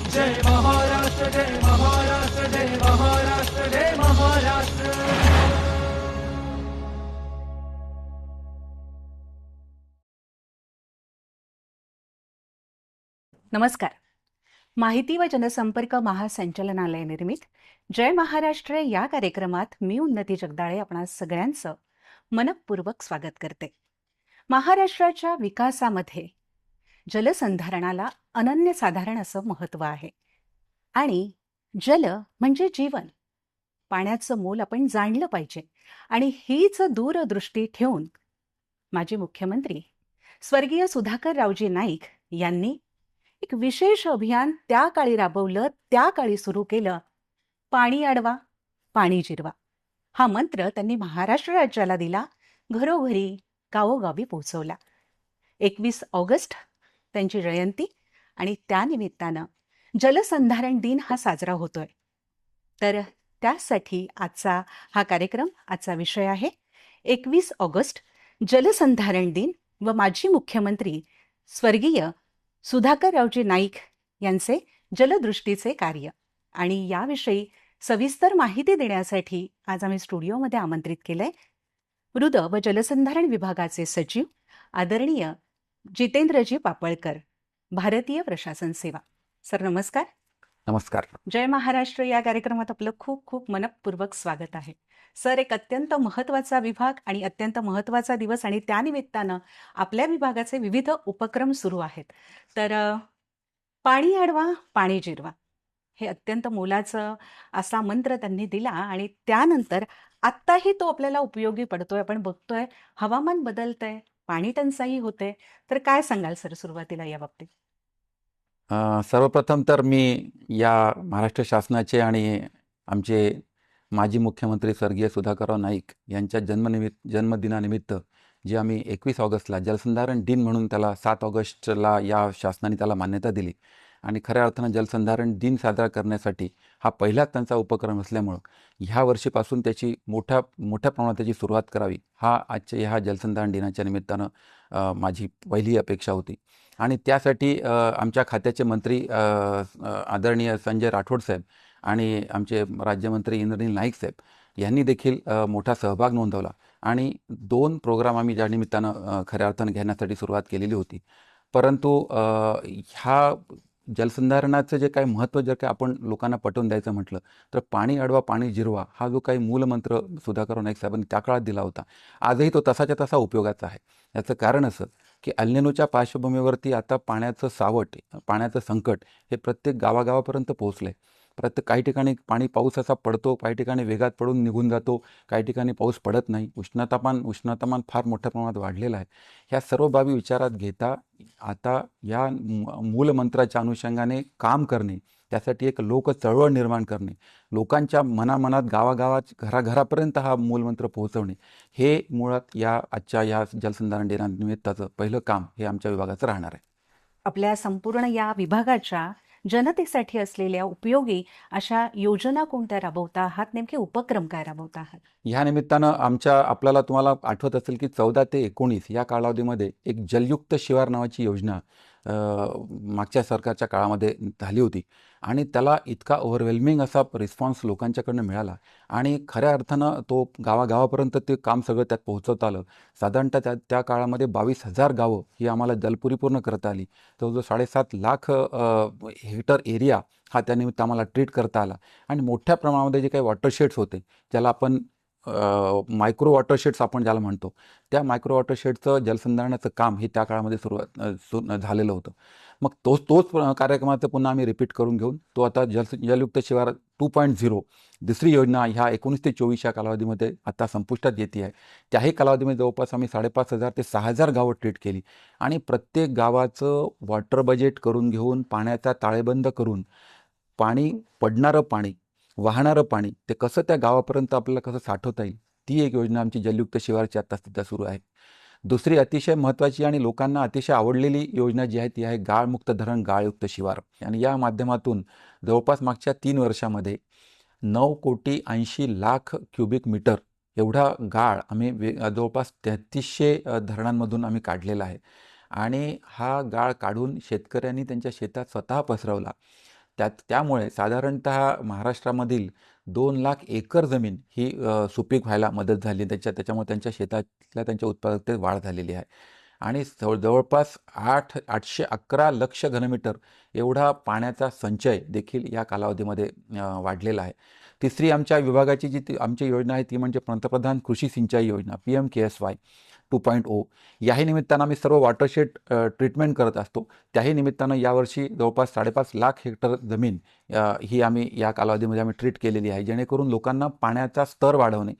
जय महाराष्ट्र, जय महाराष्ट्र, जय महाराष्ट्र, जय महाराष्ट्र. नमस्कार. माहिती व जनसंपर्क महासंचालनालय निर्मित जय महाराष्ट्र या कार्यक्रमात मी उन्नती जगदाळे आपणा सगळ्यांचं मनपूर्वक स्वागत करते. महाराष्ट्राच्या विकासामध्ये जलसंधारणाला अनन्यसाधारण असं महत्त्व आहे आणि जल म्हणजे जीवन. पाण्याचं मोल आपण जाणलं पाहिजे आणि हीच दूरदृष्टी ठेवून माजी मुख्यमंत्री स्वर्गीय सुधाकररावजी नाईक यांनी एक विशेष अभियान त्या काळी राबवलं, त्या काळी सुरू केलं. पाणी अडवा, पाणी जिरवा हा मंत्र त्यांनी महाराष्ट्र राज्याला दिला, घरोघरी गावोगावी पोहोचवला. 21 ऑगस्ट त्यांची जयंती आणि त्यानिमित्तानं जलसंधारण दिन हा साजरा होतोय. तर त्यासाठी आजचा हा कार्यक्रम, आजचा विषय आहे 21 ऑगस्ट जलसंधारण दिन व माजी मुख्यमंत्री स्वर्गीय सुधाकररावजी नाईक यांचे जलदृष्टीचे कार्य. आणि याविषयी सविस्तर माहिती देण्यासाठी आज आम्ही स्टुडिओमध्ये आमंत्रित केलंय मृद व जलसंधारण विभागाचे सचिव आदरणीय जितेंद्रजी पापळकर, भारतीय प्रशासन सेवा. सर नमस्कार. नमस्कार. जय महाराष्ट्र या कार्यक्रमात आपलं खूप खूप मनपूर्वक स्वागत आहे. सर, एक अत्यंत महत्त्वाचा विभाग आणि अत्यंत महत्त्वाचा दिवस आणि त्यानिमित्तानं आपल्या विभागाचे विविध उपक्रम सुरू आहेत. तर पाणी अडवा, पाणी जिरवा हे अत्यंत मोलाचं असा मंत्र त्यांनी दिला आणि त्यानंतर आत्ताही तो आपल्याला उपयोगी पडतोय. आपण बघतोय हवामान बदलतंय, पाणी टंचाई होते. तर काय सांगाल सर सुरुवातीला या बाबतीत? सर्वप्रथम तर मी या महाराष्ट्र शासनाचे आणि आमचे माजी मुख्यमंत्री स्वर्गीय सुधाकरराव नाईक यांच्या जन्मदिनानिमित्त जे आम्ही 21 ऑगस्टला जलसंधारण दिन म्हणून त्याला 7 ऑगस्टला या शासनाने त्याला मान्यता दिली आणि खऱ्या अर्थानं जलसंधारण दिन साजरा करण्यासाठी हा पहिलाच त्यांचा उपक्रम असल्यामुळं ह्या वर्षीपासून त्याची मोठ्या प्रमाणात त्याची सुरुवात करावी हा आजच्या ह्या जलसंधारण दिनाच्या निमित्तानं माझी पहिली अपेक्षा होती. आणि त्यासाठी आमच्या खात्याचे मंत्री आदरणीय संजय राठोड साहेब आणि आमचे राज्यमंत्री इंद्रनील नाईक साहेब यांनी देखील मोठा सहभाग नोंदवला आणि 2 प्रोग्राम आम्ही ज्या निमित्तानं खऱ्या अर्थानं घेण्यासाठी सुरुवात केलेली होती. परंतु ह्या जलसंधारणाचं जे काही महत्त्व जर काय आपण लोकांना पटवून द्यायचं म्हटलं तर पाणी अडवा, पाणी जिरवा हा जो काही मूलमंत्र सुधाकरराव नाईक साहेबांनी त्या काळात दिला होता, आजही तो तसाच्या तसा उपयोगाचा आहे. याचं कारण असं की एल्निनोच्या पार्श्वभूमीवरती आता पाण्याचं सावट, पाण्याचं संकट हे प्रत्येक गावागावापर्यंत पोहोचलं आहे. काही ठिकाणी पाऊस असा पडतो, काही ठिकाणी वेगात पडून निघून जातो, काही ठिकाणी पाऊस पडत नाही, उष्णतामान फार मोठ्या प्रमाणात वाढलेलं आहे. ह्या सर्व बाबी विचारात घेता आता या मूलमंत्राच्या अनुषंगाने काम करणे, त्यासाठी एक लोक चळवळ निर्माण करणे, लोकांच्या मनामनात गावागावात घराघरापर्यंत हा मूलमंत्र पोहोचवणे हे मुळात या आजच्या या जलसंधारण दिनानिमित्ताचं पहिलं काम हे आमच्या विभागाचं राहणार आहे. आपल्या संपूर्ण या विभागाच्या जनतेसाठी असलेल्या उपयोगी अशा योजना कोणत्या राबवता आहात? नेमके उपक्रम काय राबवता आहात? ह्या निमित्तानं आपल्याला तुम्हाला आठवत असेल की 14 ते 19 या कालावधीमध्ये एक जलयुक्त शिवार नावाची योजना मागच्या सरकारच्या काळामध्ये झाली होती आणि त्याला इतका ओव्हरवेल्मिंग असा रिस्पॉन्स लोकांच्याकडनं मिळाला आणि खऱ्या अर्थानं तो गावागावापर्यंत ते काम सगळं त्यात पोहोचवता आलं. साधारणतः त्या काळामध्ये 22,000 गावं ही आम्हाला जलपुरी करता आली. जवळजवळ 7.5 लाख हेक्टर एरिया हा त्यानिमित्त आम्हाला ट्रीट करता आला आणि मोठ्या प्रमाणामध्ये जे काही वॉटरशेड्स होते, ज्याला आपण मायक्रो वॉटरशेड्स आपण ज्याला म्हणतो, त्या मायक्रो वॉटरशेडचं जलसंधारणाचं काम हे त्या काळामध्ये झालेलं होतं. मग तोच कार्यक्रमाचं पुन्हा आम्ही रिपीट करून घेऊन तो आता जलयुक्त शिवार 2.0 दुसरी योजना ह्या 19 ते 24 या कालावधीमध्ये आता संपुष्टात येते आहे. त्याही कालावधीमध्ये जवळपास आम्ही 5,500 ते 6,000 गावं ट्रीट केली आणि प्रत्येक गावाचं वॉटर बजेट करून घेऊन पाण्याचा ताळेबंद करून पडणारं पाणी, वाहणारं पाणी ते कसं त्या गावापर्यंत आपल्याला कसं साठवता येईल ती एक योजना आमची जलयुक्त शिवारची आता सध्या सुरू आहे. दुसरी अतिशय महत्त्वाची आणि लोकांना अतिशय आवडलेली योजना जी आहे ती आहे गाळमुक्त धरण गाळयुक्त शिवार. आणि या माध्यमातून जवळपास मागच्या 3 वर्षामध्ये 9,80,00,000 क्युबिक मीटर एवढा गाळ आम्ही जवळपास 3300 धरणांमधून आम्ही काढलेला आहे आणि हा गाळ काढून शेतकऱ्यांनी त्यांच्या शेतात स्वतः पसरवला. त्यामुळे साधारणतः महाराष्ट्रामधील 2 लाख एकर जमीन ही सुपीक व्हायला मदत झाली. त्याच्यामुळे त्यांच्या शेतातल्या त्यांच्या उत्पादकतेत वाढ झालेली आहे. आणि जवळपास 811 लक्ष घनमीटर एवढा पाण्याचा संचय देखील या कालावधीमध्ये वाढलेला आहे. तिसरी आमच्या विभागाची आमची योजना आहे ती म्हणजे पंतप्रधान कृषी सिंचाई योजना PMKSY 2.0. याही निमित्तानं आम्ही सर्व वॉटरशेड ट्रीटमेंट करत असतो. त्याही निमित्तानं यावर्षी जवळपास 5.5 लाख हेक्टर जमीन ही आम्ही या कालावधीमध्ये आम्ही ट्रीट केलेली आहे, जेणेकरून लोकांना पाण्याचा स्तर वाढवणे,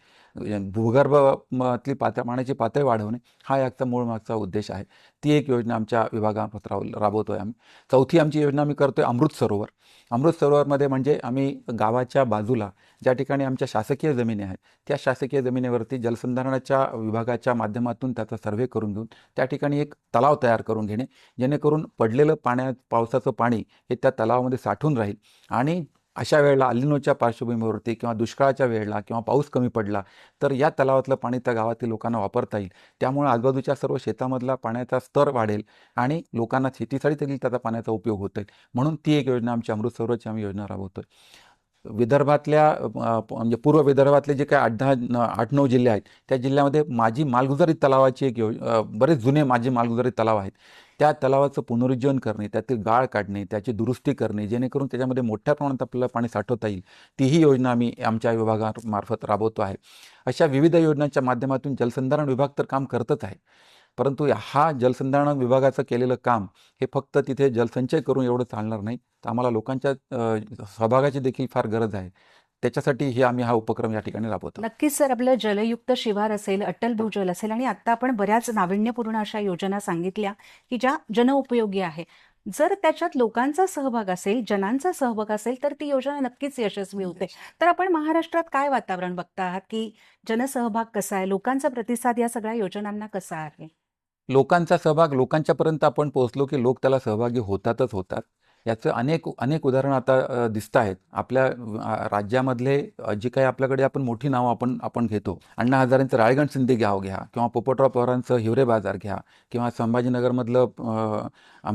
भूगर्भातली पाण्याची पातळी वाढवणे हा याचा मूळ मागचा उद्देश आहे. ती एक योजना आमच्या विभागात राबवतोय आम्ही. चौथी आमची योजना आम्ही करतोय अमृत सरोवर. अमृत सरोवरमध्ये म्हणजे आम्ही गावाच्या बाजूला ज्या ठिकाणी आमच्या शासकीय जमिनी आहेत त्या शासकीय जमिनीवरती जलसंधारणाच्या विभागाच्या माध्यमातून त्याचा सर्व्हे करून घेऊन त्या ठिकाणी एक तलाव तयार करून घेणे, जेणेकरून पडलेलं पावसाचं पाणी हे त्या तलावामध्ये साठून राहील आणि अशा वेळेला अल्निनोच्या पार्श्वभूमीवरती किंवा दुष्काळाच्या वेळेला किंवा पाऊस कमी पडला तर या तलावातलं पाणी त्या गावातील लोकांना वापरता येईल. त्यामुळे आजूबाजूच्या सर्व शेतामधला पाण्याचा स्तर वाढेल आणि लोकांना शेतीसाठी देखील त्याचा पाण्याचा उपयोग होता येईल. म्हणून ती एक योजना आमची अमृत सरोवरची आम्ही योजना राबवतोय. विदर्भातल्या म्हणजे पूर्व विदर्भातले जे काही 8-9 जिल्हे आहेत त्या जिल्ह्यामध्ये माझी मालगुजारी तलावाची एक बरेच जुने माझी मालगुजारी तलाव आहेत. त्या तलावाचं पुनरुज्जीवन करणे, त्यातील गाळ काढणे, त्याची दुरुस्ती करणे, जेणेकरून त्याच्यामध्ये मोठ्या प्रमाणात आपल्याला पाणी साठवता येईल, तीही योजना आम्ही आमच्या विभागामार्फत राबवतो आहे. अशा विविध योजनांच्या माध्यमातून जलसंधारण विभाग तर काम करतच आहे, परंतु हा जलसंधारण विभागाचं केलेलं काम हे फक्त तिथे जलसंचय करून एवढं चालणार नाही, तर आम्हाला लोकांच्या सहभागाची देखील फार गरज आहे. त्याच्यासाठी आम्ही हा उपक्रम या ठिकाणी राबवतो. नक्कीच सर, आपलं जलयुक्त शिवार असेल, अटल भूजल असेल आणि आता आपण बऱ्याच नाविन्यपूर्ण अशा योजना सांगितल्या की ज्या जनउपयोगी आहे. जर त्याच्यात लोकांचा सहभाग असेल, जनांचा सहभाग असेल तर ती योजना नक्कीच यशस्वी होते. तर आपण महाराष्ट्रात काय वातावरण बघता आहात की जनसहभाग कसा आहे, लोकांचा प्रतिसाद या सगळ्या योजनांना कसा आहे? लोकांचा सहभाग, लोकांच्यापर्यंत आपण पोहोचलो की लोक त्याला सहभागी होतातच होतात. याचं अनेक उदाहरणं आता दिसत आहेत. आपल्या राज्यामधले जी काही आपल्याकडे आपण मोठी नावं आपण घेतो, अण्णा हजारेंचं राळेगण सिंधी गाव घ्या किंवा पोपटराव पवारांचं हिवरे बाजार घ्या किंवा संभाजीनगरमधलं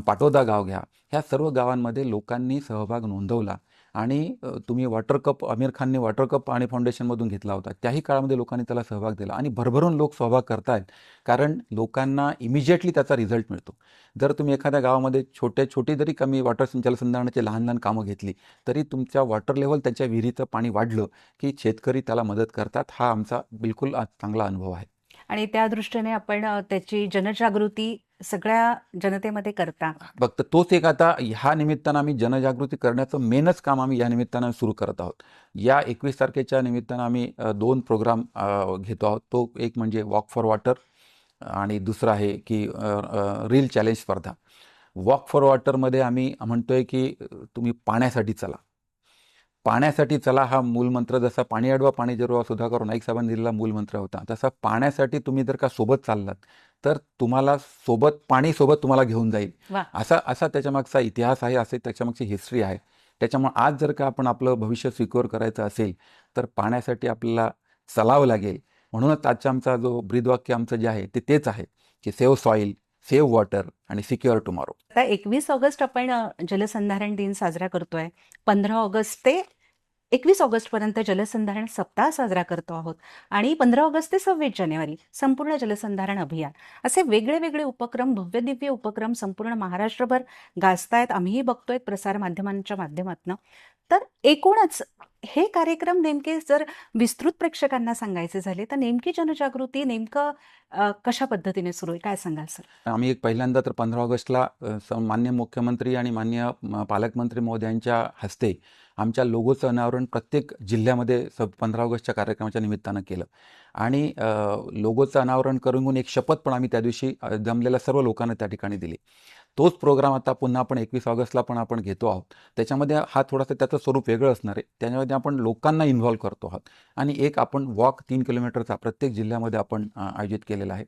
पाटोदा गाव घ्या. ह्या सर्व गावांमध्ये लोकांनी सहभाग नोंदवला आणि तुम्ही वॉटर कप आमिर खानने वॉटर कप पाणी फाउंडेशनमधून घेतला होता. त्याही काळामध्ये लोकांनी त्याला सहभाग दिला आणि भरभरून लोक सहभाग करतायत, कारण लोकांना इमिजिएटली त्याचा रिझल्ट मिळतो. जर तुम्ही एखाद्या गावामध्ये छोटी जरी कमी जलसंधारणाची लहान कामं घेतली तरी तुमच्या वॉटर लेव्हल त्याच्या विहिरीचं पाणी वाढलं की शेतकरी त्याला मदत करतात. हा आमचा बिलकुल चांगला अनुभव आहे. आणि त्या दृष्टीने आपण त्याची जनजागृती सगळ्या जनतेमध्ये करता. फक्त तोच एक आता ह्या निमित्तानं आम्ही जनजागृती करण्याचं मेनच काम आम्ही या निमित्तानं सुरू करत आहोत. या 21 तारखेच्या निमित्तानं आम्ही 2 प्रोग्राम घेतो आहोत. तो एक म्हणजे वॉक फॉर वॉटर आणि दुसरा आहे की रील चॅलेंज स्पर्धा. वॉक फॉर वॉटरमध्ये आम्ही म्हणतोय की तुम्ही पाण्यासाठी चला. पाण्यासाठी चला हा मूलमंत्र, जसा पाणी अडवा पाणी जिरवा सुधाकर नाईक साहेबांनी दिलेला मूलमंत्र होता, तसा पाण्यासाठी तुम्ही जर का सोबत चाललात तर तुम्हाला पाणी सोबत तुम्हाला घेऊन जाईल. वा. असा त्याच्यामागचा इतिहास आहे, असे त्याच्यामागची हिस्ट्री आहे. त्याच्यामुळे आज जर का आपण आपलं भविष्य सिक्युअर करायचं असेल तर पाण्यासाठी आपल्याला चलावं लागेल. म्हणूनच आजचा आमचा जो ब्रीदवाक्य आमचं जे आहे तेच आहे की सेव्ह सॉईल, सेव्ह वॉटर आणि सिक्युअर टुमॉरो. आता 21 ऑगस्ट आपण जलसंधारण दिन साजरा करतोय. 15 ऑगस्ट ते 21 ऑगस्ट पर्यंत जलसंधारण सप्ताह साजरा करतो आहोत आणि 15 ऑगस्ट ते 26 जानेवारी संपूर्ण जलसंधारण अभियान, असे वेगळे उपक्रम, भव्य दिव्य उपक्रम संपूर्ण महाराष्ट्रभर गाजतायत. आम्हीही बघतोय प्रसार माध्यमांच्या माध्यमातून. तर एकूणच हे कार्यक्रम नेमके जर विस्तृत प्रेक्षकांना सांगायचे झाले तर नेमकी जनजागृती नेमकं कशा पद्धतीने सुरू आहे, काय सांगाल सर? आम्ही पहिल्यांदा तर 15 ऑगस्टला माननीय मुख्यमंत्री आणि माननीय पालकमंत्री महोदयांच्या हस्ते आमच्या लोगोचं अनावरण प्रत्येक जिल्ह्यामध्ये 15 ऑगस्टच्या कार्यक्रमाच्या निमित्तानं केलं आणि लोगोचं अनावरण करून एक शपथ पण आम्ही त्या दिवशी जमलेल्या सर्व लोकांना त्या ठिकाणी दिली. तोच प्रोग्राम आता पुन्हा आपण 21 ऑगस्टला पण आपण घेतो आहोत. त्याच्यामध्ये हा थोडासा त्याचं स्वरूप वेगळं असणार आहे. त्याच्यामध्ये आपण लोकांना इन्व्हॉल्व करतो आहोत आणि एक आपण वॉक 3 किलोमीटरचा प्रत्येक जिल्ह्यामध्ये आपण आयोजित केलेला आहे.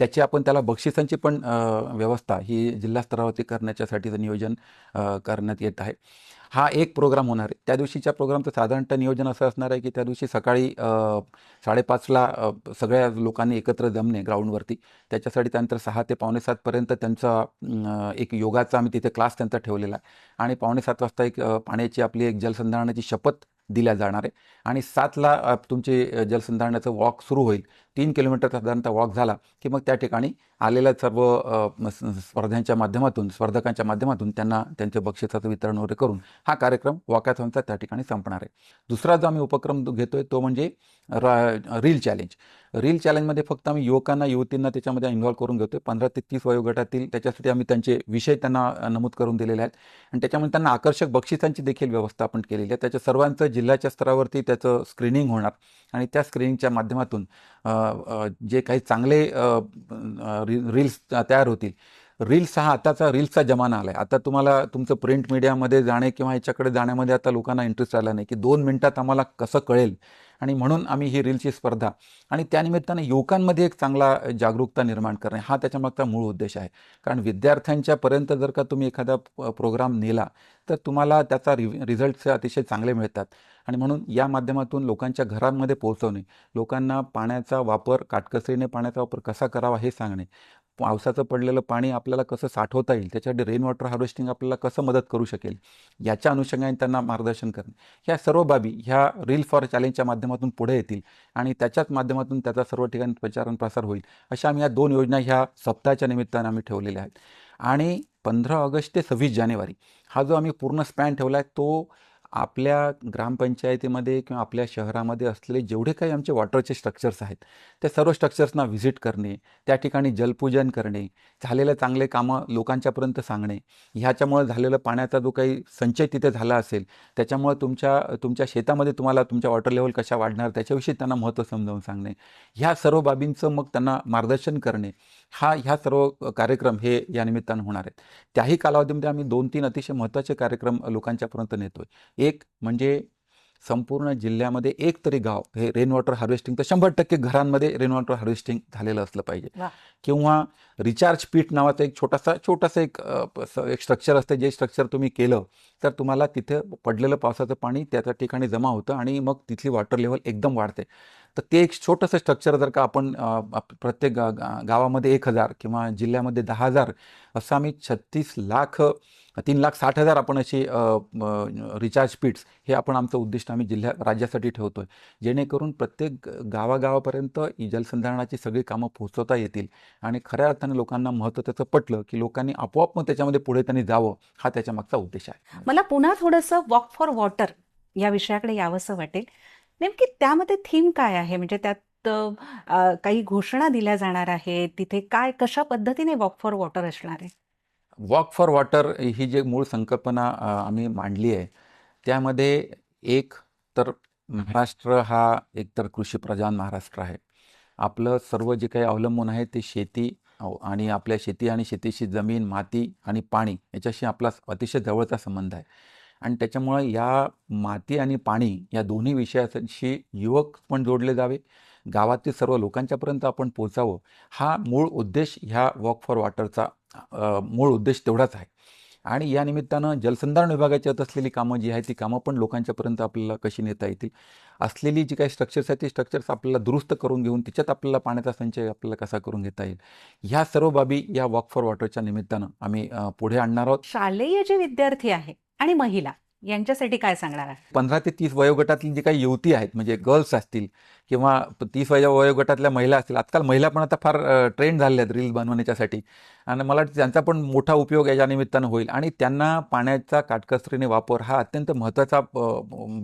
त्याला बक्षिसांची पण व्यवस्था ही जिल्हा स्तरावरती करण्याच्यासाठीचं नियोजन करण्यात येत आहे. हा एक प्रोग्राम होणार आहे. त्या दिवशीच्या प्रोग्रामचं साधारणतः नियोजन असं असणार आहे की त्या दिवशी सकाळी 5:30ला सगळ्या लोकांनी एकत्र जमणे ग्राउंडवरती. त्याच्यासाठी त्यानंतर 6 ते पावणे 7 पर्यंत त्यांचा एक योगाचा आम्ही तिथे क्लास त्यांचा ठेवलेला आहे आणि पावणे 7 वाजता एक पाण्याची आपली एक जलसंधारणाची शपथ दिल्या जाणार आहे आणि 7ला तुमचे जलसंधारणाचं वॉक सुरू होईल. 3 किलोमीटर साधारणतः वॉक झाला की मग त्या ठिकाणी आलेल्या सर्व स्पर्धकांच्या माध्यमातून त्यांना त्यांच्या बक्षिसाचं वितरण वगैरे करून हा कार्यक्रम वॉकॅथॉनचा त्या ठिकाणी संपणार आहे. दुसरा जो आम्ही उपक्रम घेतोय तो म्हणजे रील चॅलेंज. रील चॅलेंजमध्ये फक्त आम्ही युवकांना युवतींना त्याच्यामध्ये इन्व्हॉल्व करून घेतोय. 15 ते 30 वयोगटातील त्याच्यासाठी आम्ही त्यांचे विषय त्यांना नमूद करून दिलेले आहेत आणि त्याच्यामध्ये त्यांना आकर्षक बक्षिसांची देखील व्यवस्था आपण केलेली आहे. त्याच्या सर्वांचं जिल्ह्याच्या स्तरावरती त्याचं स्क्रीनिंग होणार आणि त्या स्क्रीनिंगच्या माध्यमातून जे काही चांगले रील्स तयार होतील. रील्स हा आताचा रील्सचा जमाना आला आहे. आता तुम्हाला तुमचं प्रिंट मीडियामध्ये जाणे किंवा याच्याकडे जाण्यामध्ये आता लोकांना इंटरेस्ट आला नाही की 2 मिनिटात आम्हाला कसं कळेल आणि म्हणून आम्ही ही रीलची स्पर्धा आणि त्यानिमित्ताने युवकांमध्ये एक चांगला जागरूकता निर्माण करणे हा त्याच्यामागचा मूळ उद्देश आहे. कारण विद्यार्थ्यांच्यापर्यंत जर का तुम्ही एखादा प्रोग्राम नेला तर तुम्हाला त्याचा रिझल्ट्स अतिशय चांगले मिळतात आणि म्हणून या माध्यमातून लोकांच्या घरांमध्ये पोहोचवणे, लोकांना पाण्याचा वापर काटकसरीने पाण्याचा वापर कसा करावा हे सांगणे, पावसाचं पडलेलं पाणी आपल्याला कसं साठवता येईल, त्याच्यासाठी रेन वॉटर हार्वेस्टिंग आपल्याला कसं मदत करू शकेल याच्या अनुषंगाने त्यांना मार्गदर्शन करणे, ह्या सर्व बाबी ह्या रील फॉर चॅलेंजच्या माध्यमातून पुढे येतील आणि त्याच्याच माध्यमातून त्याचा सर्व ठिकाणी प्रचार प्रसार होईल. अशा आम्ही या 2 योजना ह्या सप्ताहाच्या निमित्तानं आम्ही ठेवलेल्या आहेत. आणि 15 ऑगस्ट ते 26 जानेवारी हा जो आम्ही पूर्ण स्पॅन ठेवला आहे तो आपल्या ग्रामपंचायतीमध्ये किंवा आपल्या शहरामध्ये असलेले जेवढे काही आमचे वॉटरचे स्ट्रक्चर्स आहेत त्या सर्व स्ट्रक्चर्सना व्हिजिट करणे, त्या ठिकाणी जलपूजन करणे, झालेलं चांगले कामं लोकांच्यापर्यंत सांगणे, ह्याच्यामुळे झालेलं पाण्याचा जो काही संचय तिथे झाला असेल त्याच्यामुळे तुमच्या शेतामध्ये तुम्हाला तुमच्या वॉटर लेवल कशा वाढणार त्याच्याविषयी त्यांना महत्त्व समजावून सांगणे, ह्या सर्व बाबींचं मग त्यांना मार्गदर्शन करणे, ह्या सर्व कार्यक्रम हे या निमित्तानं होणार आहेत. त्याही कालावधीमध्ये आम्ही 2-3 अतिशय महत्त्वाचे कार्यक्रम लोकांच्यापर्यंत नेतोय. एक म्हणजे संपूर्ण जिल्ह्यामध्ये एक तरी गाव हे रेन वॉटर हार्वेस्टिंग तर 100% घरांमध्ये रेन वॉटर हार्वेस्टिंग झालेलं असलं पाहिजे. किंवा रिचार्ज पीट नावाचं एक छोटंसं एक स्ट्रक्चर असतं, जे स्ट्रक्चर तुम्ही केलं तर तुम्हाला तिथे पडलेलं पावसाचं पाणी त्या ठिकाणी जमा होतं आणि मग तिथली वॉटर लेवल एकदम वाढते. तर ते एक छोटंसं स्ट्रक्चर जर का आपण प्रत्येक गावामध्ये 1,000 किंवा जिल्ह्यामध्ये 10,000 असं आम्ही 3,60,000 आपण अशी रिचार्ज पीट्स हे आपण आमचं उद्दिष्ट आम्ही राज्यासाठी ठेवतोय, जेणेकरून प्रत्येक गावागावापर्यंत जलसंधारणाची सगळी कामं पोहोचवता येतील आणि खऱ्या अर्थाने लोकांना महत्त्व त्याचं पटलं की लोकांनी आपोआप मग त्याच्यामध्ये पुढे त्यांनी जावं हा त्याच्या मागचा उद्देश आहे. मला पुन्हा थोडंसं वॉक फॉर वॉटर या विषयाकडे यावंसं वाटेल. नेमकी त्यामध्ये थीम काय आहे? म्हणजे त्यात काही घोषणा दिल्या जाणार आहेत, तिथे कशा पद्धतीने वॉक फॉर वॉटर असणार आहे? वॉक फॉर वॉटर ही जी मूळ संकल्पना आम्ही मांडली आहे त्यामध्ये एक तर महाराष्ट्र हा एकतर कृषीप्रधान महाराष्ट्र आहे. आपलं सर्व जे काही अवलंबून आहे ते शेती आणि आपल्या शेती आणि शेतीशी जमीन, माती आणि पाणी याच्याशी आपला अतिशय जवळचा संबंध आहे आणि त्याच्यामुळं या माती आणि पाणी या दोन्ही विषयाशी युवक पण जोडले जावे, गावातील सर्व लोकांच्यापर्यंत आपण पोचावं, हा मूळ उद्देश ह्या वॉक फॉर वॉटरचा मूळ उद्देश तेवढाच आहे. आणि या निमित्तानं जलसंधारण विभागाची असलेली कामं जी आहेत ती कामं पण लोकांच्यापर्यंत आपल्याला कशी नेता येतील, असलेली जी काही स्ट्रक्चर्स आहेत ती स्ट्रक्चर्स आपल्याला दुरुस्त करून घेऊन तिच्यात आपल्याला पाण्याचा संचय आपल्याला कसा करून घेता येईल, ह्या सर्व बाबी या वॉक फॉर वॉटरच्या निमित्तानं आम्ही पुढे आणणार आहोत. शालेय जे विद्यार्थी आहे आणि महिला यांच्यासाठी काय सांगणार आहे? 15 ते 30 वयोगटातली जी काही युवती आहेत म्हणजे गर्ल्स असतील किंवा 30 वयोगटातल्या महिला असतील, आजकाल महिला पण आता फार ट्रेंड झालेल्या आहेत रील बनवण्याच्यासाठी आणि मला वाटतं त्यांचा पण मोठा उपयोग याच्या निमित्तानं होईल आणि त्यांना पाण्याचा काटकसरीने वापर हा अत्यंत महत्त्वाचा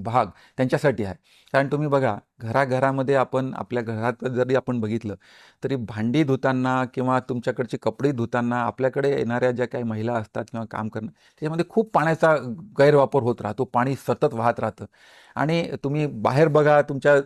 भाग त्यांच्यासाठी आहे. कारण तुम्ही बघा घराघरामध्ये आपण आपल्या घरात जरी आपण बघितलं तरी भांडी धुताना किंवा तुमच्याकडचे कपडे धुताना आपल्याकडे येणाऱ्या ज्या काही महिला असतात किंवा काम करणं त्याच्यामध्ये खूप पाण्याचा गैरवापर होत राहतो, पाणी सतत वाहत राहतं. आणि तुम्ही बाहेर बघा,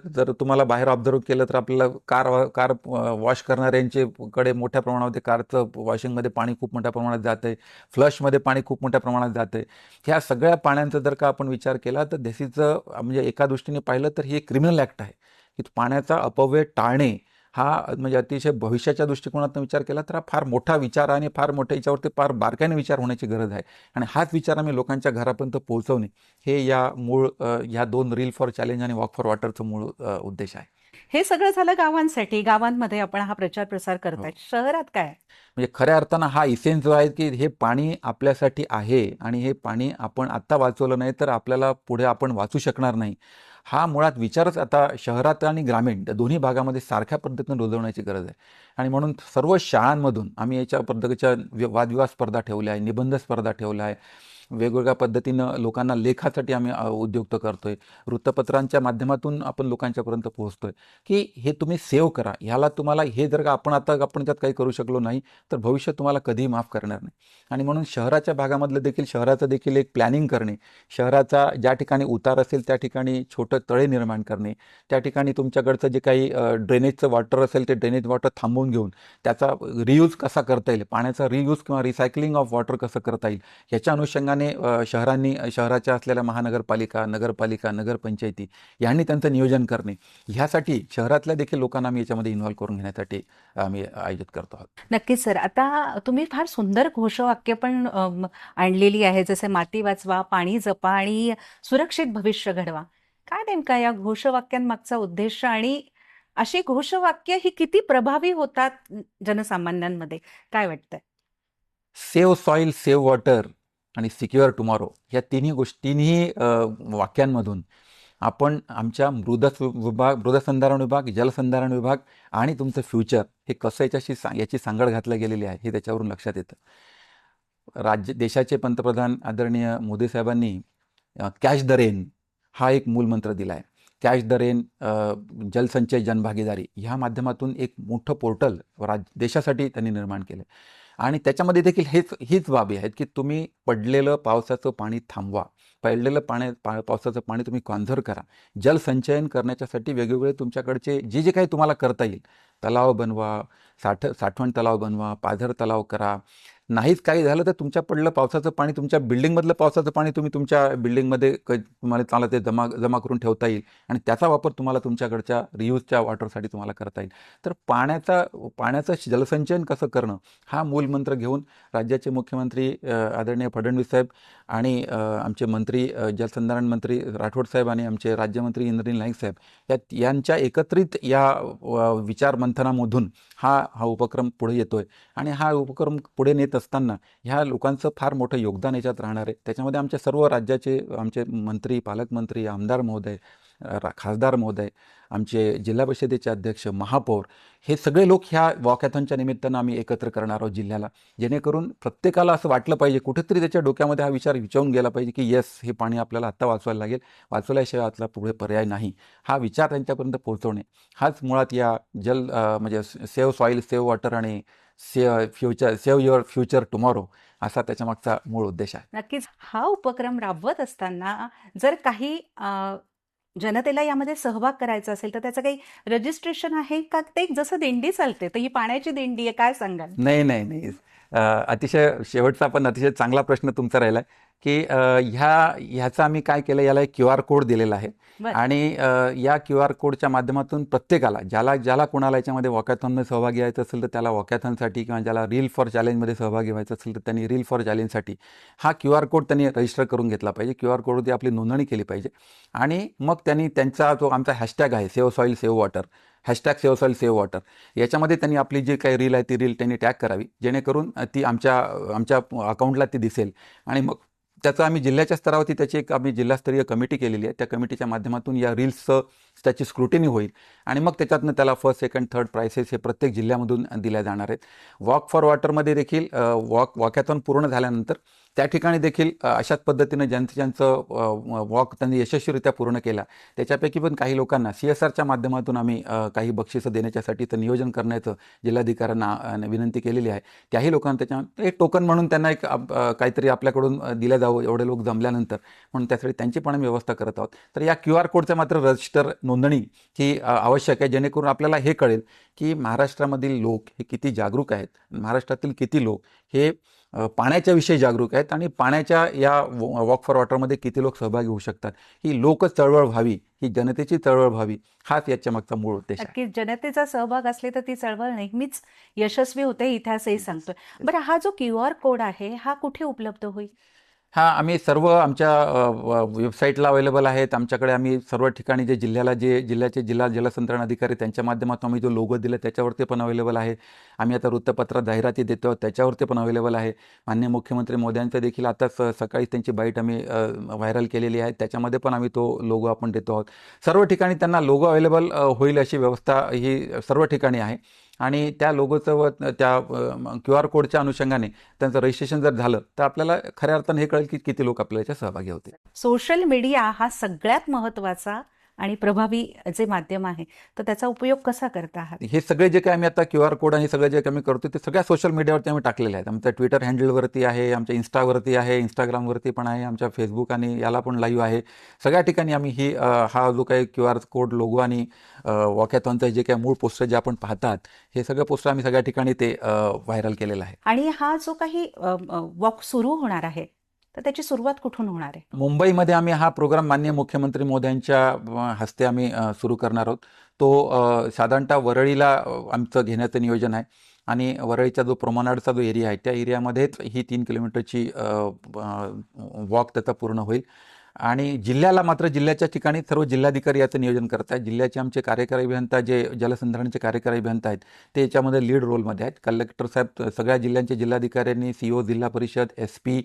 जर तुम्हाला बाहेर ऑब्झर्व केलं तर आपल्याला कार वॉश करणाऱ्यांच्याकडे मोठ्या प्रमाणामध्ये कारचं वॉशिंगमध्ये पाणी खूप मोठ्या प्रमाणात जातं आहे, फ्लशमध्ये पाणी खूप मोठ्या प्रमाणात जातं आहे. ह्या सगळ्या पाण्यांचा जर का आपण विचार केला तर म्हणजे एका दृष्टीने पाहिलं तर ही एक क्रिमिनल ॲक्ट आहे की पाण्याचा अपव्यय टाळणे हा म्हणजे अतिशय भविष्याच्या दृष्टिकोनातून विचार केला तर हा फार मोठा विचार आणि फार मोठ्या याच्यावरती फार बारकाईने विचार होण्याची गरज आहे. आणि हाच विचार आम्ही लोकांच्या घरापर्यंत पोहोचवणे हे या मूळ ह्या 2 रील फॉर चॅलेंज आणि वॉक फॉर वॉटरचं मूळ उद्देश आहे. हे सगळं झालं गावांसाठी. गावांमध्ये आपण हा प्रचार प्रसार हो. करताय. शहरात काय? म्हणजे खऱ्या अर्थानं हा इसेन्स जो आहे की हे पाणी आपल्यासाठी आहे आणि हे पाणी आपण आत्ता वाचवलं नाही तर आपल्याला पुढे आपण वाचू शकणार नाही. हा मुळात विचारच आता शहरात आणि ग्रामीण त्या दोन्ही भागामध्ये सारख्या पद्धतीनं रुजवण्याची गरज आहे. आणि म्हणून सर्व शाळांमधून आम्ही याच्या पद्धतीच्या वादविवाद स्पर्धा ठेवल्या आहे, निबंध स्पर्धा ठेवल्या आहे. वेगवेगळ्या पद्धतीनं लोकांना लेखासाठी आम्ही उद्युक्त करतोय. वृत्तपत्रांच्या माध्यमातून आपण लोकांच्यापर्यंत पोहोचतोय की हे तुम्ही सेव्ह करा. ह्याला तुम्हाला हे जर का आपण त्यात काही करू शकलो नाही तर भविष्य तुम्हाला कधीही माफ करणार नाही. आणि म्हणून शहराच्या भागामधलं देखील शहराचं देखील एक प्लॅनिंग करणे, शहराचा ज्या ठिकाणी उतार असेल त्या ठिकाणी छोटं तळे निर्माण करणे, त्या ठिकाणी तुमच्याकडचं जे काही ड्रेनेजचं वॉटर असेल ते ड्रेनेज वॉटर थांबवून घेऊन त्याचा रियूज कसा करता येईल, पाण्याचा रियूज किंवा रिसायकलिंग ऑफ वॉटर कसं करता येईल ह्याच्या अनुषंगाने शहरांनी शहराच्या असलेल्या महानगरपालिका, नगरपालिका, नगरपंचायती यांनी त्यांचं नियोजन करणे, ह्यासाठी शहरातल्या देखील लोकांना आम्ही याच्यामध्ये इन्व्हॉल्व करून घेण्यासाठी आम्ही आयोजित करतो आहोत. नक्कीच सर. आता तुम्ही फार सुंदर घोषवाक्य पण आणलेली आहे, जसे माती वाचवा, पाणी जपा आणि सुरक्षित भविष्य घडवा. काय नेमका या घोषवाक्यांमागचा उद्देश आणि अशी घोषवाक्य ही किती प्रभावी होतात जनसामान्यांमध्ये? काय वाटतंय? सेव्ह सॉईल, सेव्ह वॉटर आणि सिक्युअर टुमॉरो या तिन्ही वाक्यांमधून आपण आमच्या मृदसंधारण विभाग, जलसंधारण विभाग आणि तुमचं फ्युचर हे कसं याची सांगड घातल्या गेलेली आहे हे त्याच्यावरून लक्षात येतं. देशाचे पंतप्रधान आदरणीय मोदी साहेबांनी कॅच द रेन हा एक मूलमंत्र दिला आहे. कॅच द रेन, जलसंचय जनभागीदारी ह्या माध्यमातून एक मोठं पोर्टल देशासाठी त्यांनी निर्माण केलं. आणि त्याच्यामध्ये देखील हीच बाबी आहेत की तुम्ही पडलेलं पावसाचं पाणी थांबवा, पावसाचं पाणी तुम्ही कॉन्झर्व्ह करा. जलसंचयन करण्याच्यासाठी वेगवेगळे तुमच्याकडचे जे काही तुम्हाला करता येईल, तलाव बनवा, साठवण तलाव बनवा, पाझर तलाव करा. नाहीच काही झालं तर तुमच्या पडलं पावसाचं पाणी, तुमच्या बिल्डिंगमधलं पावसाचं पाणी तुम्ही तुमच्या बिल्डिंगमध्ये तुम्हाला चांगलं ते जमा करून ठेवता येईल आणि त्याचा वापर तुम्हाला तुमच्याकडच्या रियूजच्या वॉटरसाठी तुम्हाला करता येईल. तर पाण्याचं जलसंचयन कसं करणं हा मूलमंत्र घेऊन राज्याचे मुख्यमंत्री आदरणीय फडणवीस साहेब आणि आमचे मंत्री जलसंधारण मंत्री राठोड साहेब आणि आमचे राज्यमंत्री इंद्रनील नाईक साहेब यांच्या एकत्रित या विचार मंथनामधून हा उपक्रम पुढे येतोय. आणि हा उपक्रम पुढे नेत असताना ह्या लोकांचं फार मोठं योगदान याच्यात राहणार आहे. त्याच्यामध्ये आमच्या सर्व राज्याचे आमचे मंत्री, पालकमंत्री, आमदार महोदय, खासदार महोदय, आमचे जिल्हा परिषदेचे अध्यक्ष, महापौर हे सगळे लोक ह्या वॉकॅथॉनच्या निमित्तानं आम्ही एकत्र करणार आहोत जिल्ह्याला, जेणेकरून प्रत्येकाला असं वाटलं पाहिजे, कुठेतरी त्याच्या डोक्यामध्ये हा विचार विचारून गेला पाहिजे की येस, हे पाणी आपल्याला आत्ता वाचवायला लागेल, वाचवल्याशिवाय आतला पुढे पर्याय नाही. हा विचार त्यांच्यापर्यंत पोहोचवणे हाच मुळात या म्हणजे सेव्ह सॉईल, सेव्ह वॉटर आणि सेव्ह युअर फ्युचर टुमॉरो असा त्याच्यामागचा मूळ उद्देश आहे. नक्कीच. हा उपक्रम राबवत असताना जर काही जनतेला यामध्ये सहभाग करायचा असेल तर त्याचं काही रजिस्ट्रेशन आहे का? ते जसं दिंडी चालते तर ही पाण्याची दिंडी आहे, काय सांगाल? नाही. अतिशय शेवटचा पण अतिशय चांगला प्रश्न तुमचा राहिला की ह्याचा आम्ही काय केलं, याला एक QR कोड दिलेला आहे. बरं. आणि या QR कोडच्या माध्यमातून प्रत्येकाला ज्याला कोणाला याच्यामध्ये वॉकॅथॉनमध्ये सहभागी व्हायचं असेल तर त्याला वॉकॅथॉनसाठी, किंवा ज्याला रील फॉर चॅलेंजमध्ये सहभागी व्हायचं असेल तर त्यांनी रील फॉर चॅलेंजसाठी हा QR कोड त्यांनी रजिस्टर करून घेतला पाहिजे. QR कोडवरती आपली नोंदणी केली पाहिजे. आणि मग त्यांनी त्यांचा जो आमचा हॅशटॅग आहे save soil save water, hashtag save soil save water, याच्यामध्ये त्यांनी आपली जी काही रील आहे ती रील त्यांनी टॅग करावी, जेणेकरून ती आमच्या अकाउंटला ती दिसेल. आणि मग त्याचं आम्ही जिल्ह्याच्या स्तरावरती त्याची आम्ही जिल्हास्तरीय कमिटी केलेली आहे. त्या कमिटीच्या माध्यमातून या रील्सचं त्याची स्क्रुटिनी होईल आणि मग त्याच्यातनं त्याला फर्स्ट, सेकंड, थर्ड प्राइसेस हे प्रत्येक जिल्ह्यामधून दिल्या जाणार आहेत. वॉक फॉर वॉटरमध्ये देखील वॉकॅथॉन पूर्ण झाल्यानंतर त्या ठिकाणी देखील अशाच पद्धतीनं ज्यांचं वॉक त्यांनी यशस्वीरित्या पूर्ण केला त्याच्यापैकी पण काही लोकांना CSRच्या माध्यमातून आम्ही काही बक्षिसं देण्याच्यासाठी तर नियोजन करण्याचं जिल्हाधिकाऱ्यांना विनंती केलेली आहे. त्याही लोकांना त्याच्या एक टोकन म्हणून त्यांना एक काहीतरी आपल्याकडून दिलं जावं एवढे लोक जमल्यानंतर, म्हणून त्यासाठी त्यांची पण आम्ही व्यवस्था करत आहोत. तर या QR कोडचं मात्र रजिस्टर नोंदणी ही आवश्यक आहे, जेणेकरून आपल्याला हे कळेल की महाराष्ट्रामधील लोक हे किती जागरूक आहेत, महाराष्ट्रातील किती लोक हे पाण्याच्या विषयी जागरूक आहेत आणि पाण्याच्या या वॉक फॉर वॉटरमध्ये किती लोक सहभागी होऊ शकतात, ही लोक चळवळ व्हावी, ही जनतेची चळवळ व्हावी, हाच याच्या मागचा मूळ उद्देश आहे. नक्कीच जनतेचा सहभाग असले तर ती चळवळ नेहमीच यशस्वी होते, इतिहासही सांगतोय. बरं, हा जो QR कोड आहे हा कुठे उपलब्ध होईल? हा आम्ही सर्व आमच्या वेबसाईटला अवेलेबल आहेत. आमच्याकडे आम्ही सर्व ठिकाणी जिल्ह्याचे जिल्हा जलसंधारण अधिकारी त्यांच्या माध्यमातून आम्ही जो लोगो दिला त्याच्यावरती पण अवेलेबल आहे. आम्ही आता वृत्तपत्रात जाहिराती देतो त्याच्यावरती पण अवेलेबल आहे. माननीय मुख्यमंत्री मोदयांचं देखील आताच सकाळी त्यांची बाईट आम्ही व्हायरल केलेली आहे, त्याच्यामध्ये पण आम्ही तो लोगो आपण देतो आहोत. सर्व ठिकाणी त्यांना लोगो अवेलेबल होईल अशी व्यवस्था ही सर्व ठिकाणी आहे आणि त्या लोगोचं व त्या QR कोडच्या अनुषंगाने त्यांचं रजिस्ट्रेशन जर झालं तर आपल्याला खऱ्या अर्थानं हे कळेल की किती लोक आपल्या याच्यात सहभागी होते. सोशल मीडिया हा सगळ्यात महत्त्वाचा आणि प्रभावी जे माध्यम आहे, तर त्याचा उपयोग कसा करता आहात? हे सगळे जे काही आम्ही आता QR कोड आणि सगळे जे काही आम्ही करतो ते सगळ्या सोशल मीडियावरती आम्ही टाकलेले आहेत. आमच्या ट्विटर हँडलवरती आहे, आमच्या इंस्टावरती आहे, इंस्टाग्रामवरती पण आहे, आमच्या फेसबुक आणि याला पण लाईव्ह आहे. सगळ्या ठिकाणी आम्ही हा जो काही QR कोड लोगो आणि वॉकॅथॉनचं जे काही मूळ पोस्टर जे आपण पाहतात हे सगळं पोस्टर आम्ही सगळ्या ठिकाणी ते व्हायरल केलेलं आहे. आणि हा जो काही वॉक सुरू होणार आहे तर त्याची सुरुवात कुठून होणार आहे? मुंबईमध्ये आम्ही हा प्रोग्राम माननीय मुख्यमंत्री मोदयांच्या हस्ते आम्ही सुरू करणार आहोत. तो साधारणतः वरळीला आमचं घेण्याचं नियोजन आहे आणि वरळीचा जो प्रमाणाचा जो एरिया आहे त्या एरियामध्येच ही 3 किलोमीटरची वॉक त्याचा पूर्ण होईल आणि जिल्ह्याला मात्र जिल्ह्याच्या ठिकाणी सर्व जिल्हाधिकारी याचं नियोजन करत आहेत. जिल्ह्याचे आमचे कार्यकारी अभियंता जे जलसंधारणचे कार्यकारी अभियंता आहेत ते याच्यामध्ये लीड रोलमध्ये आहेत. कलेक्टर साहेब सगळ्या जिल्ह्यांच्या जिल्हाधिकाऱ्यांनी CO जिल्हा परिषद SP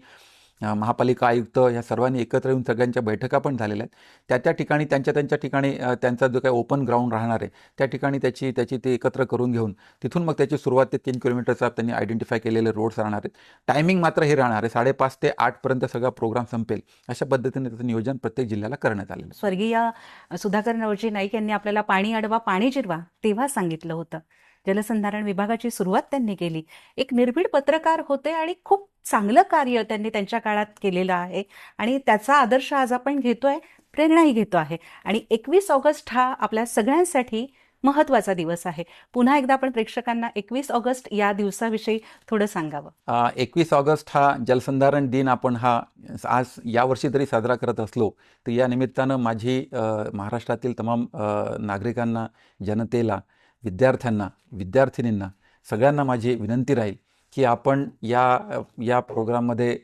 महापालिका आयुक्त ह्या सर्वांनी एकत्र येऊन सगळ्यांच्या बैठका पण झालेल्या आहेत. त्या ठिकाणी त्यांच्या ठिकाणी त्यांचा जो काही ओपन ग्राउंड राहणार आहे त्या ठिकाणी त्याची ते एकत्र करून घेऊन तिथून मग त्याची सुरुवात ते 3 किलोमीटरचा त्यांनी आयडेंटिफाय केलेले रोड्स राहणार आहेत. टायमिंग मात्र हे राहणार आहे 5:30 ते 8 सगळा प्रोग्राम संपेल अशा पद्धतीने त्याचं नियोजन प्रत्येक जिल्ह्याला करण्यात आलेलं आहे. स्वर्गीय सुधाकर नवजी नाईक यांनी आपल्याला पाणी अडवा पाणी जिरवा तेव्हा सांगितलं होतं. जलसंधारण विभागाची सुरुवात त्यांनी केली. एक निर्भीड पत्रकार होते आणि खूप चांगलं कार्य त्यांनी त्यांच्या काळात केलेलं आहे आणि त्याचा आदर्श आज आपण घेतोय, प्रेरणाही घेतो आहे. आणि 21 ऑगस्ट हा आपल्या सगळ्यांसाठी महत्त्वाचा दिवस आहे. पुन्हा एकदा आपण प्रेक्षकांना 21 ऑगस्ट या दिवसाविषयी थोडं सांगावं. 21 ऑगस्ट हा जलसंधारण दिन आपण हा आज यावर्षी जरी साजरा करत असलो तर या निमित्तानं माझी महाराष्ट्रातील तमाम नागरिकांना, जनतेला, विद्यार्थ्यांना, विद्यार्थिनींना सगळ्यांना माझी विनंती राहील की आपण या प्रोग्राममध्ये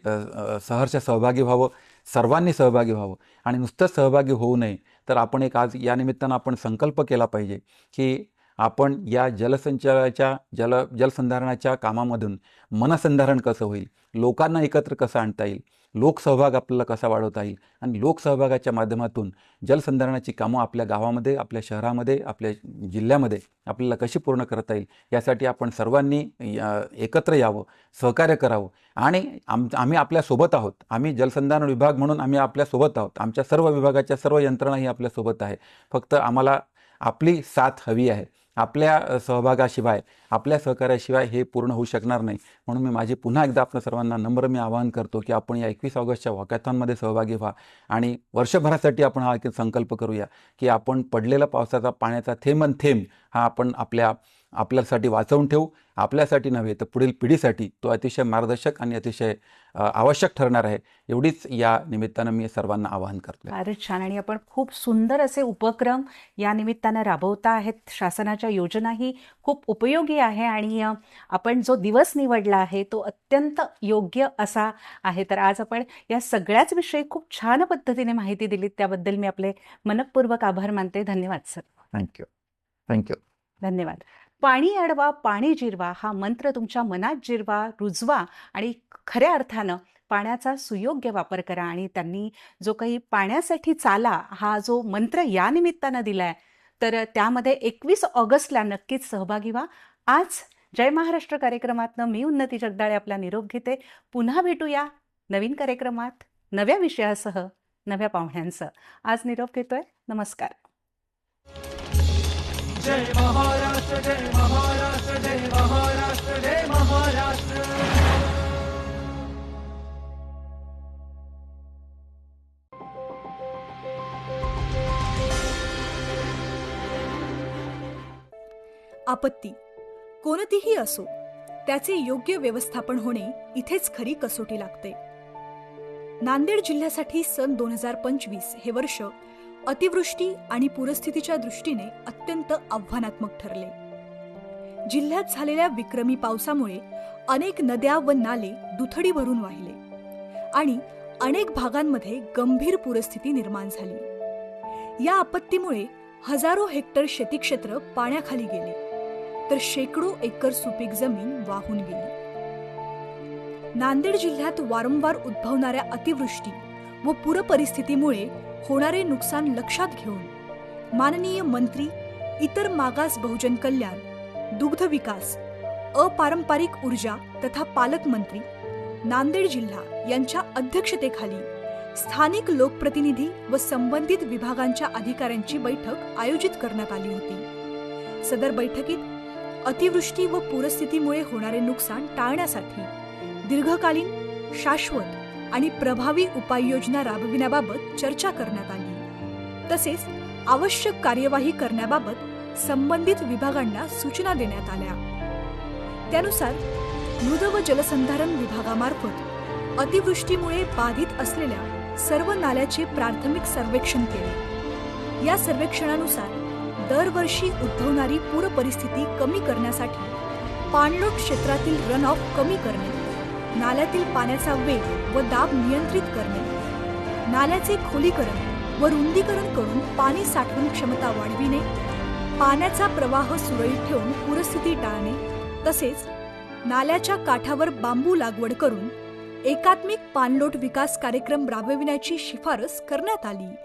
सहर्ष सहभागी व्हावं, सर्वांनी सहभागी व्हावं आणि नुसतंच सहभागी होऊ नये तर आपण आज या निमित्तानं आपण संकल्प केला पाहिजे की आपण या जलसंधारणाच्या कामामधून मनसंधारण कसं होईल, लोकांना एकत्र कसं आणता येईल, लोकसहभाग आपल्याला कसा वाढवता येईल आणि लोकसहभागाच्या माध्यमातून जलसंधारणाची कामं आपल्या गावामध्ये, आपल्या शहरामध्ये, आपल्या जिल्ह्यामध्ये आपल्याला कशी पूर्ण करता येईल यासाठी आपण सर्वांनी एकत्र यावं, सहकार्य करावं आणि आम्ही आपल्यासोबत आहोत. आम्ही जलसंधारण विभाग म्हणून आम्ही आपल्यासोबत आहोत. आमच्या सर्व विभागाच्या सर्व यंत्रणाही आपल्यासोबत आहे. फक्त आम्हाला आपली साथ हवी आहे. आपल्या सहभागाशिवाय, आपल्या सहकार्याशिवाय हे पूर्ण होऊ शकणार नाही. म्हणून मी माझी पुन्हा एकदा आपल्या सर्वांना नम्र आवाहन करतो की आपण या 21 ऑगस्टच्या वॉकॅथॉनमध्ये सहभागी व्हा आणि वर्षभरासाठी आपण हा एक संकल्प करूया की आपण पडलेला पावसाचा पाण्याचा थेंब हा आपण आपल्यासाठी वाचवून ठेवू. आपल्यासाठी नव्हे तर पुढील पिढीसाठी तो अतिशय मार्गदर्शक आणि अतिशय आवश्यक ठरणार आहे. एवढीच या निमित्तानं मी सर्वांना आवाहन करतो. फारच छान. आणि आपण खूप सुंदर असे उपक्रम या निमित्तानं राबवता आहेत. शासनाच्या योजनाही खूप उपयोगी आहे आणि आपण जो दिवस निवडला आहे तो अत्यंत योग्य असा आहे. तर आज आपण या सगळ्याच विषयी खूप छान पद्धतीने माहिती दिलीत त्याबद्दल मी आपले मनपूर्वक आभार मानते. धन्यवाद सर. थँक्यू. धन्यवाद. पाणी अडवा पाणी जिरवा हा मंत्र तुमच्या मनात जिरवा, रुजवा आणि खऱ्या अर्थानं पाण्याचा सुयोग्य वापर करा. आणि त्यांनी जो काही पाण्यासाठी चाला हा जो मंत्र या निमित्तानं दिलाय तर त्यामध्ये 21 ऑगस्टला नक्कीच सहभागी व्हा. आज जय महाराष्ट्र कार्यक्रमातनं मी उन्नती जगदाळे आपला निरोप घेते. पुन्हा भेटूया नवीन कार्यक्रमात, नव्या विषयासह, नव्या पाहुण्यांसह. आज निरोप घेतोय. नमस्कार. जय महाराष्ट्र जय महाराष्ट्र जय महाराष्ट्र जय महाराष्ट्र. आपत्ती कोणतीही असो त्याचे योग्य व्यवस्थापन होणे इथेच खरी कसोटी लागते. नांदेड जिल्ह्यासाठी सन 2025 हे वर्ष अतिवृष्टी आणि पूरस्थितीच्या दृष्टीने अत्यंत आव्हानात्मक ठरले. जिल्ह्यात झालेल्या विक्रमी पावसामुळे अनेक नद्या व नाले दुथडी भरून वाहिले आणि अनेक भागांमध्ये गंभीर पूरस्थिती निर्माण झाली. या आपत्तीमुळे हजारो हेक्टर शेतीक्षेत्र पाण्याखाली गेले तर शेकडो एकर सुपीक जमीन वाहून गेली. नांदेड जिल्ह्यात वारंवार उद्भवणाऱ्या अतिवृष्टी व पूरपरिस्थितीमुळे होणारे नुकसान लक्षात घेऊन माननीय मंत्री, इतर मागास बहुजन कल्याण, दुग्ध विकास, अपारंपरिक ऊर्जा तथा पालकमंत्री नांदेड जिल्हा यांच्या अध्यक्षतेखाली स्थानिक लोकप्रतिनिधी व संबंधित विभागांच्या अधिकाऱ्यांची बैठक आयोजित करण्यात आली होती. सदर बैठकीत अतिवृष्टी व पूरस्थितीमुळे होणारे नुकसान टाळण्यासाठी दीर्घकालीन, शाश्वत आणि प्रभावी उपाययोजना राबविण्याबाबत चर्चा करण्यात आली. तसेच आवश्यक कार्यवाही करण्याबाबत संबंधित विभागांना सूचना देण्यात आल्या. त्यानुसार मृद व जलसंधारण विभागामार्फत अतिवृष्टीमुळे बाधित असलेल्या सर्व नाल्याचे प्राथमिक सर्वेक्षण केले. या सर्वेक्षणानुसार दरवर्षी उद्भवणारी पूरपरिस्थिती कमी करण्यासाठी पाणलोट क्षेत्रातील रन ऑफ कमी करणे, नाल्यातील पाण्याचा वेग व दाब नियंत्रित करणे, नाल्याचे खोलीकरण व रुंदीकरण करून पाणी साठवण क्षमता वाढविणे, पाण्याचा प्रवाह सुरळीत ठेवून पूरस्थिती टाळणे, तसेच नाल्याच्या काठावर बांबू लागवड करून एकात्मिक पाणलोट विकास कार्यक्रम राबविण्याची शिफारस करण्यात आली.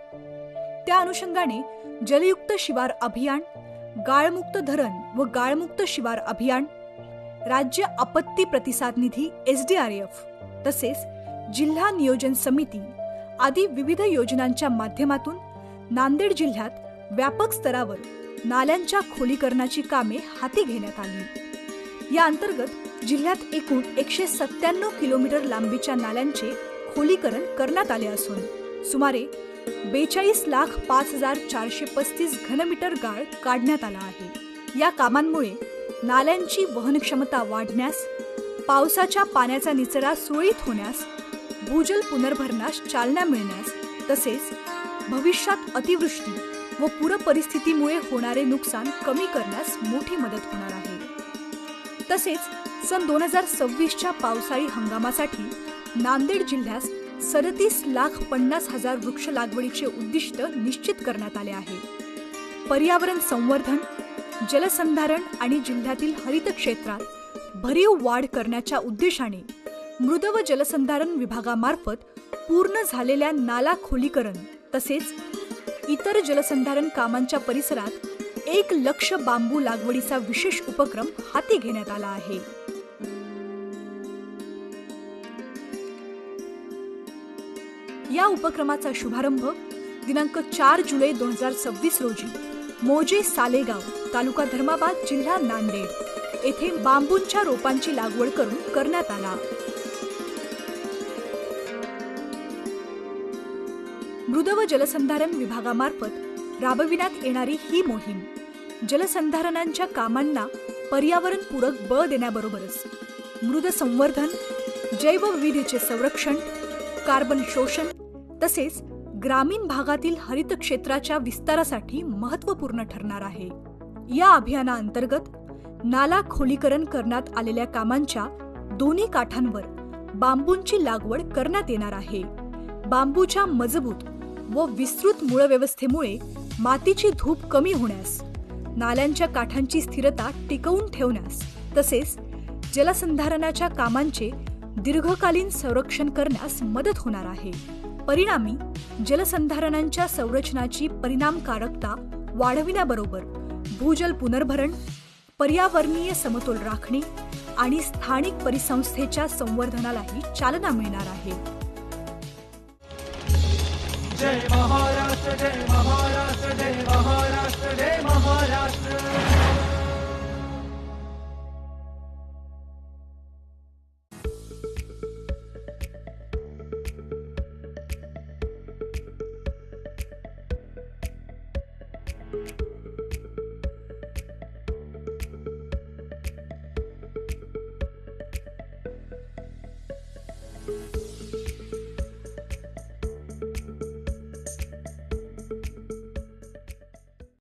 त्या अनुषंगाने जलयुक्त शिवार अभियान, गाळमुक्त धरण व गाळमुक्त शिवार अभियान, राज्य आपत्ती प्रतिसाद निधी SDRF तसेच जिल्हा नियोजन समिती आदी विविध योजनांच्या माध्यमातून नांदेड जिल्ह्यात व्यापक स्तरावर नाल्यांच्या खोलीकरणाची कामे हाती घेण्यात आली. या अंतर्गत जिल्ह्यात एकूण 197 किलोमीटर लांबीच्या नाल्यांचे खोलीकरण करण्यात आले असून सुमारे 42,05,435 घनमीटर गाळ काढण्यात आला आहे. या कामांमुळे नाल्यांची वहन क्षमता वाढण्यास, पावसाच्या पाण्याचा निचरा सुरळीत होण्यास, भूजल पुनर्भरणास चालना मिळण्यास तसेच भविष्यात अतिवृष्टी व पूरपरिस्थितीमुळे होणारे नुकसान कमी करण्यास मोठी मदत होणार आहे. तसेच सन 2026च्या पावसाळी हंगामासाठी नांदेड जिल्ह्यास 37,50,000 वृक्ष लागवडीचे उद्दिष्ट निश्चित करण्यात आले आहे. पर्यावरण संवर्धन, जलसंधारण आणि जिल्ह्यातील हरित क्षेत्रात भरीव वाढ करण्याच्या उद्देशाने मृद व जलसंधारण विभागामार्फत पूर्ण झालेल्या नाला खोलीकरण तसेच इतर जलसंधारण कामांच्या परिसरात 1 लक्ष बांबू लागवडीचा विशेष उपक्रम हाती घेण्यात आला आहे. या उपक्रमाचा शुभारंभ दिनांक 4 जुलै 2026 रोजी मोजे सालेगाव, तालुका धर्माबाद, जिल्हा नांदेड येथे बांबूंच्या रोपांची लागवड करून करण्यात आला. मृद व जलसंधारण विभागामार्फत राबविण्यात येणारी ही मोहीम जलसंधारणांच्या कामांना पर्यावरणपूरक बळ देण्याबरोबरच मृद संवर्धन, जैवविविधतेचे संरक्षण, कार्बन शोषण तसेच ग्रामीण भागातील हरित क्षेत्राच्या विस्तारासाठी महत्त्वपूर्ण ठरणार आहे. या अभियानाअंतर्गत नाला खोलीकरण करण्यात आलेल्या कामांच्या दोन्ही काठांवर बांबूंची लागवड करण्यात येणार आहे. बांबूच्या मजबूत व विस्तृत मूळव्यवस्थेमुळे मातीची धूप कमी होण्यास, नाल्यांच्या काठांची स्थिरता टिकवून ठेवण्यास तसेच जलसंधारणाच्या कामांचे दीर्घकालीन संरक्षण करण्यास मदत होणार आहे. परिणामी जलसंधारणांच्या संरचनाची परिणामकारकता वाढविण्याबरोबर भूजल पुनर्भरण, पर्यावरणीय समतोल राखणे आणि स्थानिक परिसंस्थेच्या संवर्धनालाही चालना मिळणार आहे. जय महाराष्ट्र, जय महाराष्ट्र, जय महाराष्ट्र, जय महाराष्ट्र.